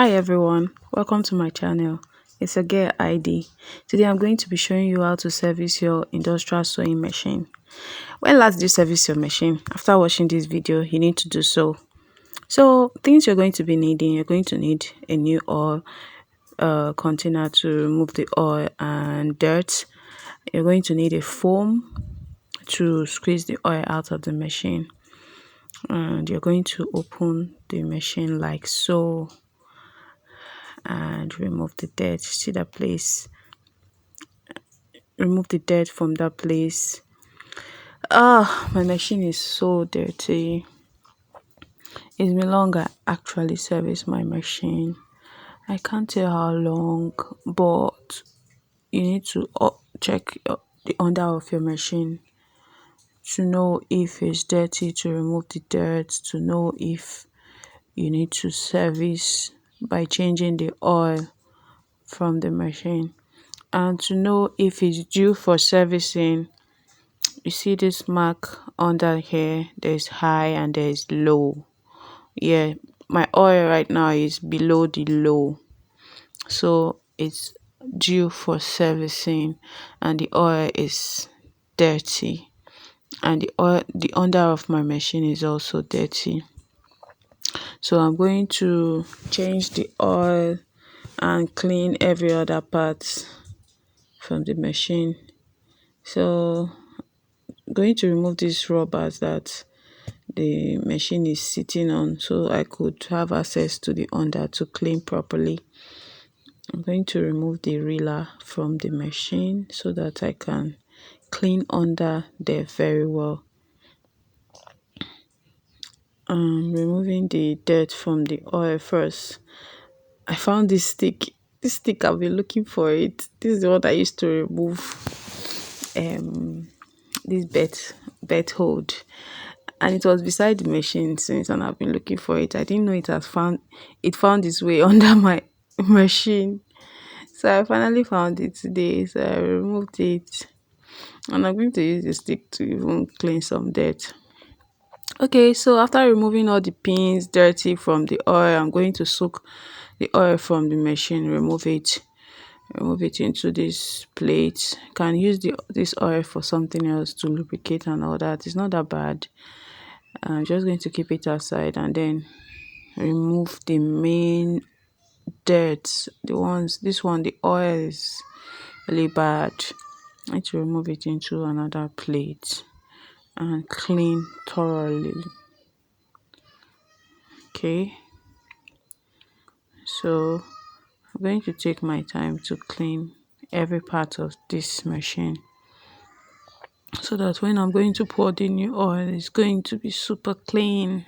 Hi everyone, welcome to my channel. It's a girl ID. Today I'm going to be showing you how to service your industrial sewing machine. When last did you service your machine? After watching this video, you need to do so. So things you're going to be needing, you're going to need a new oil container to remove the oil and dirt. You're going to need a foam to squeeze the oil out of the machine. And you're going to open the machine like so and remove the dirt. See that place? Remove the dirt from that place. My machine is so dirty. It's been long I actually serviced my machine. I can't tell how long, but you need to check the under of your machine to know if it's dirty, to remove the dirt, to know if you need to service by changing the oil from the machine, and to know if it's due for servicing. You see this mark under here, there's high and there's low. Yeah, my oil right now is below the low, so it's due for servicing, and the oil is dirty, and the under of my machine is also dirty. So I'm going to change the oil and clean every other part from the machine. So I'm going to remove these rubbers that the machine is sitting on so I could have access to the under to clean properly. I'm going to remove the reeler from the machine so that I can clean under there very well. Removing the dirt from the oil first. I found this stick. This stick, I've been looking for it. This is the one I used to remove this bed hold, and it was beside the machine since, and I've been looking for it. I didn't know it found its way under my machine. So I finally found it today. So I removed it, and I'm going to use the stick to even clean some dirt. Okay, so after removing all the pins dirty from the oil, I'm going to soak the oil from the machine, remove it into this plate. Can use this oil for something else, to lubricate and all that. It's not that bad. I'm just going to keep it aside and then remove the main dirt. This one, the oil is really bad. I need to remove it into another plate and clean thoroughly. Okay, so I'm going to take my time to clean every part of this machine so that when I'm going to pour the new oil, it's going to be super clean.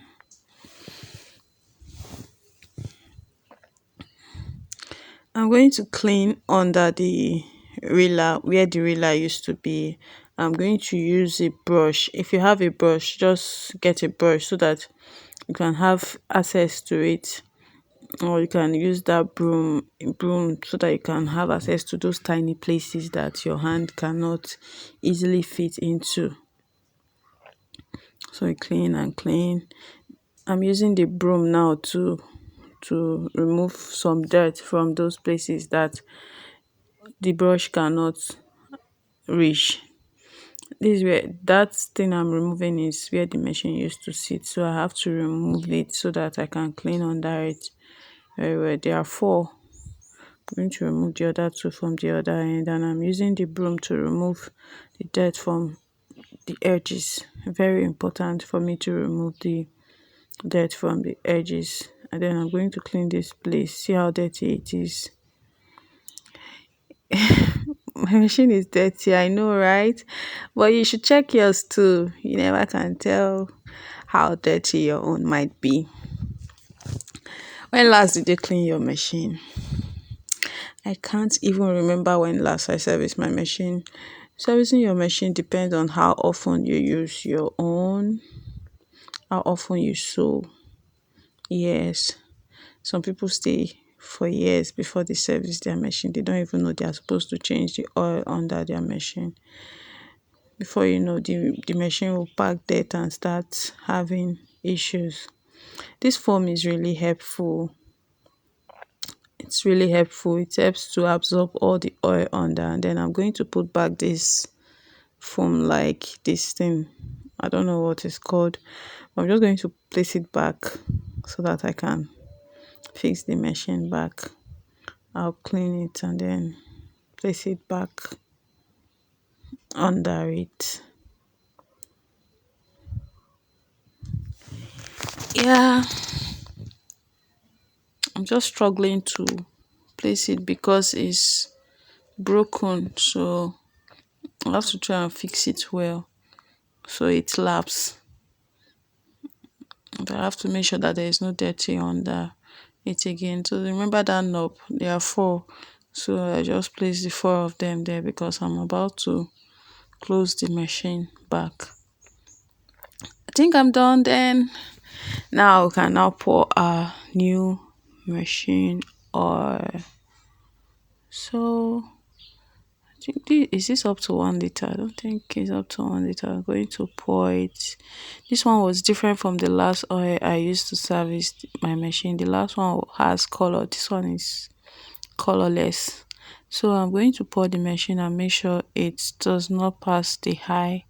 I'm going to clean under the reeler, where the reeler used to be. I'm going to use a brush. If you have a brush, just get a brush so that you can have access to it, or you can use that broom so that you can have access to those tiny places that your hand cannot easily fit into. So you clean and clean. I'm using the broom now to remove some dirt from those places that the brush cannot reach. This is where that thing I'm removing is where the machine used to sit, so I have to remove it so that I can clean under it very well. There are four. I'm going to remove the other two from the other end, and I'm using the broom to remove the dirt from the edges. Very important for me to remove the dirt from the edges, and then I'm going to clean this place. See how dirty it is. My machine is dirty, I know, right? But you should check yours too. You never can tell how dirty your own might be. When last did you clean your machine? I can't even remember when last I serviced my machine. Servicing your machine depends on how often you use your own, how often you sew. Yes, some people stay for years before they service their machine. They don't even know they are supposed to change the oil under their machine. Before you know, the machine will pack dirt and start having issues. This foam is really helpful. It's really helpful. It helps to absorb all the oil under, and then I'm going to put back this foam, like this thing. I don't know what it's called. I'm just going to place it back so that I can fix the machine back. I'll clean it and then place it back under it. Yeah, I'm just struggling to place it because it's broken, so I have to try and fix it well so it laps. But I have to make sure that there is no dirty under it again. So remember that knob, there are four. So I just place the four of them there because I'm about to close the machine back. I think I'm done then. Now we can now pour our new machine oil. So I think is this up to 1 liter? I don't think it's up to 1 liter. I'm going to pour it. This one was different from the last oil I used to service my machine. The last one has color. This one is colorless. So I'm going to pour the machine and make sure it does not pass the high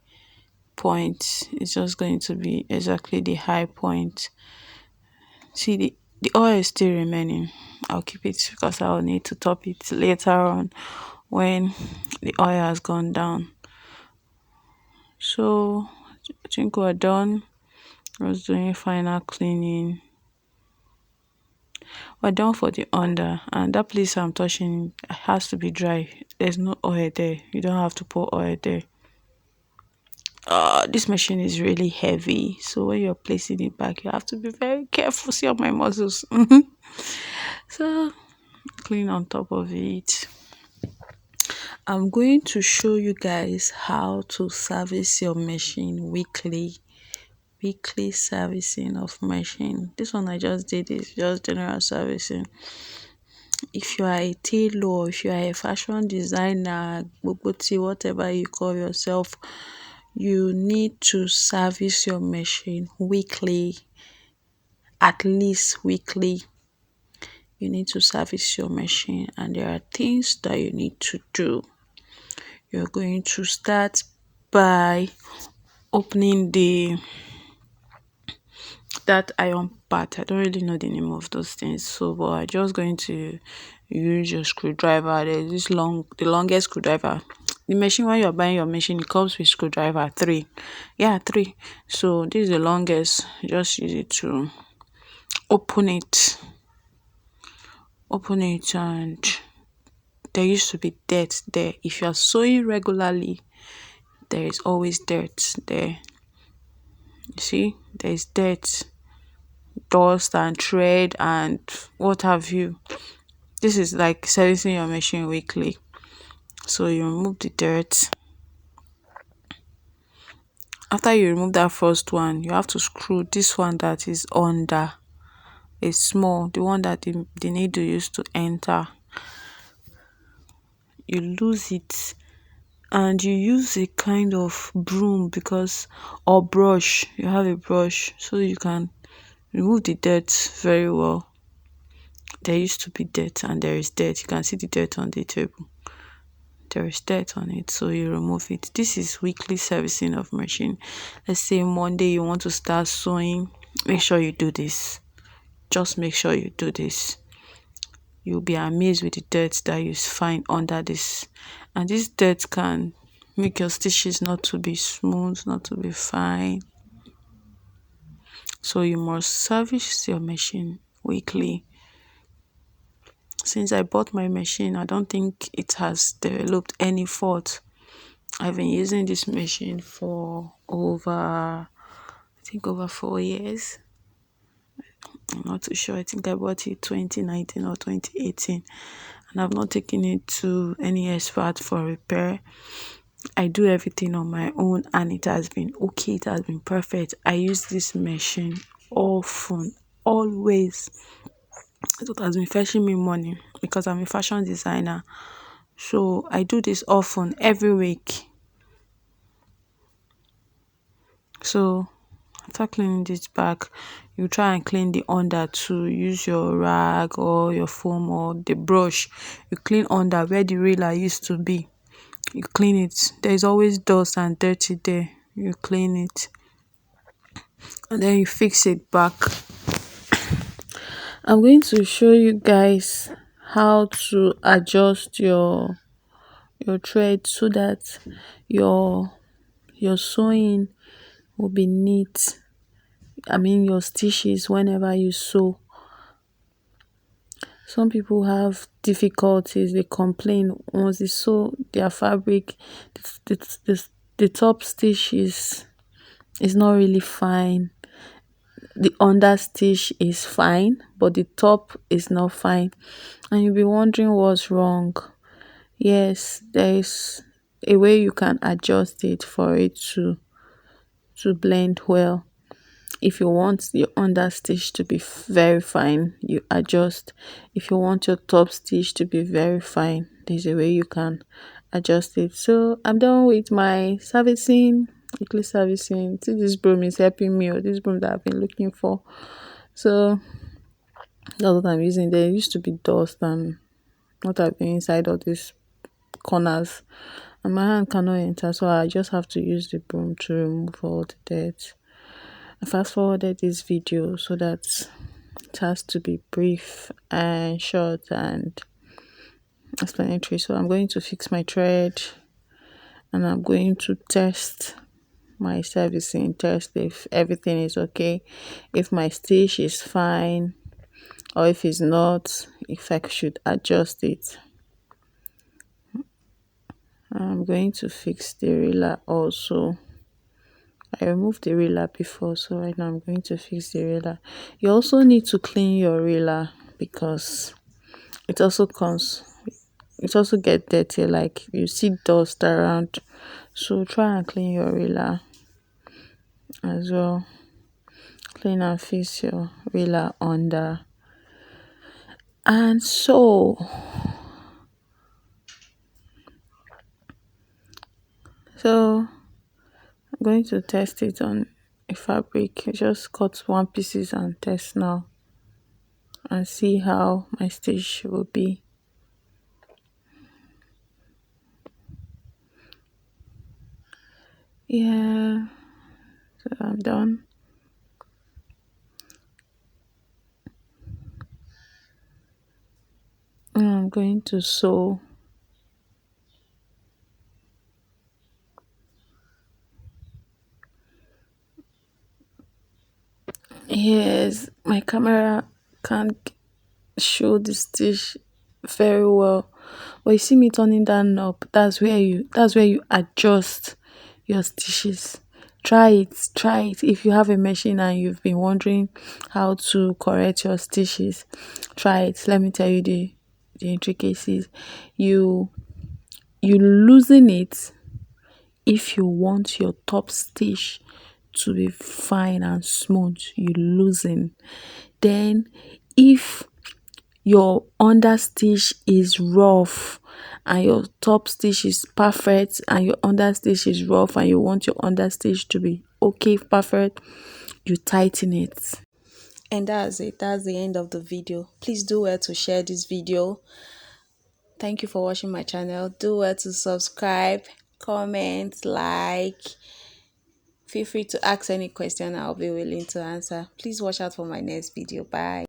point. It's just going to be exactly the high point. See, the oil is still remaining. I'll keep it because I'll need to top it later on when the oil has gone down. So I think we're done. I was doing final cleaning. We're done for the under, and that place I'm touching has to be dry. There's no oil there. You don't have to pour oil there. This machine is really heavy, so when you're placing it back, you have to be very careful. See all my muscles. So clean on top of it. I'm going to show you guys how to service your machine weekly. Weekly servicing of machine. This one I just did is just general servicing. If you are a tailor, if you are a fashion designer, whatever you call yourself, you need to service your machine weekly, at least weekly. You need to service your machine, and there are things that you need to do. You're going to start by opening that iron part. I don't really know the name of those things, so but I'm just going to use your screwdriver. There's this the longest screwdriver. The machine, when you're buying your machine, it comes with screwdriver three. Yeah, three. So this is the longest. Just use it to open it. Open it, and there used to be dirt there. If you are sewing regularly, there is always dirt there. You see, there is dirt, dust and thread and what have you. This is like servicing your machine weekly. So you remove the dirt. After you remove that first one, you have to screw this one that is under. It's small, the one that the needle used to enter. You lose it, and you use a kind of broom because or brush. You have a brush so you can remove the dirt very well. There used to be dirt, and there is dirt. You can see the dirt on the table. There is dirt on it, so you remove it. This is weekly servicing of machine. Let's say Monday you want to start sewing. Make sure you do this. Just make sure you do this. You'll be amazed with the dirt that you find under this, and this dirt can make your stitches not to be smooth, not to be fine. So you must service your machine weekly. Since I bought my machine, I don't think it has developed any fault. I've been using this machine for over 4 years. I'm not too sure. I think I bought it 2019 or 2018, and I've not taken it to any expert for repair. I do everything on my own, and it has been okay. It has been perfect. I use this machine often, always. It has been fetching me money because I'm a fashion designer. So I do this often every week. So after cleaning this back, you try and clean the under too. Use your rag or your foam or the brush. You clean under where the railer used to be. You clean it. There's always dust and dirty there. You clean it and then you fix it back. I'm going to show you guys how to adjust your thread so that your sewing will be neat. I mean your stitches whenever you sew. Some people have difficulties, they complain once they sew their fabric, the top stitch is not really fine. The under stitch is fine, but the top is not fine. And you'll be wondering what's wrong. Yes, there is a way you can adjust it for it to blend well. If you want your under stitch to be very fine, you adjust. If you want your top stitch to be very fine, there's a way you can adjust it. So I'm done with my servicing, weekly servicing. See, this broom is helping me, or this broom that I've been looking for. So that's what I'm using. There used to be dust and what I've been inside all these corners, and my hand cannot enter, so I just have to use the broom to remove all the dirt. I fast forwarded this video so that it has to be brief and short and explanatory. So I'm going to fix my thread and I'm going to test my servicing, test if everything is okay, if my stitch is fine, or if it's not, if I should adjust it. I'm going to fix the railer also. I removed the railer before, so right now I'm going to fix the railer. You also need to clean your railer because it also get dirty, like you see dust around. So try and clean your railer as well. Clean and fix your railer under. And so I'm going to test it on a fabric. Just cut one pieces and test now and see how my stitch will be. Yeah, so I'm done. Now I'm going to sew. Yes, my camera can't show the stitch very well, but you see me turning that knob, that's where you adjust your stitches. Try it if you have a machine and you've been wondering how to correct your stitches. Try it. Let me tell you the intricacies. You loosen it if you want your top stitch to be fine and smooth. You loosen. Then if your under stitch is rough and your top stitch is perfect and your under stitch is rough and you want your under stitch to be okay, perfect, you tighten it. And that's it. That's the end of the video. Please do well to share this video. Thank you for watching my channel. Do well to subscribe, comment, like. Feel free to ask any question. I'll be willing to answer. Please watch out for my next video. Bye.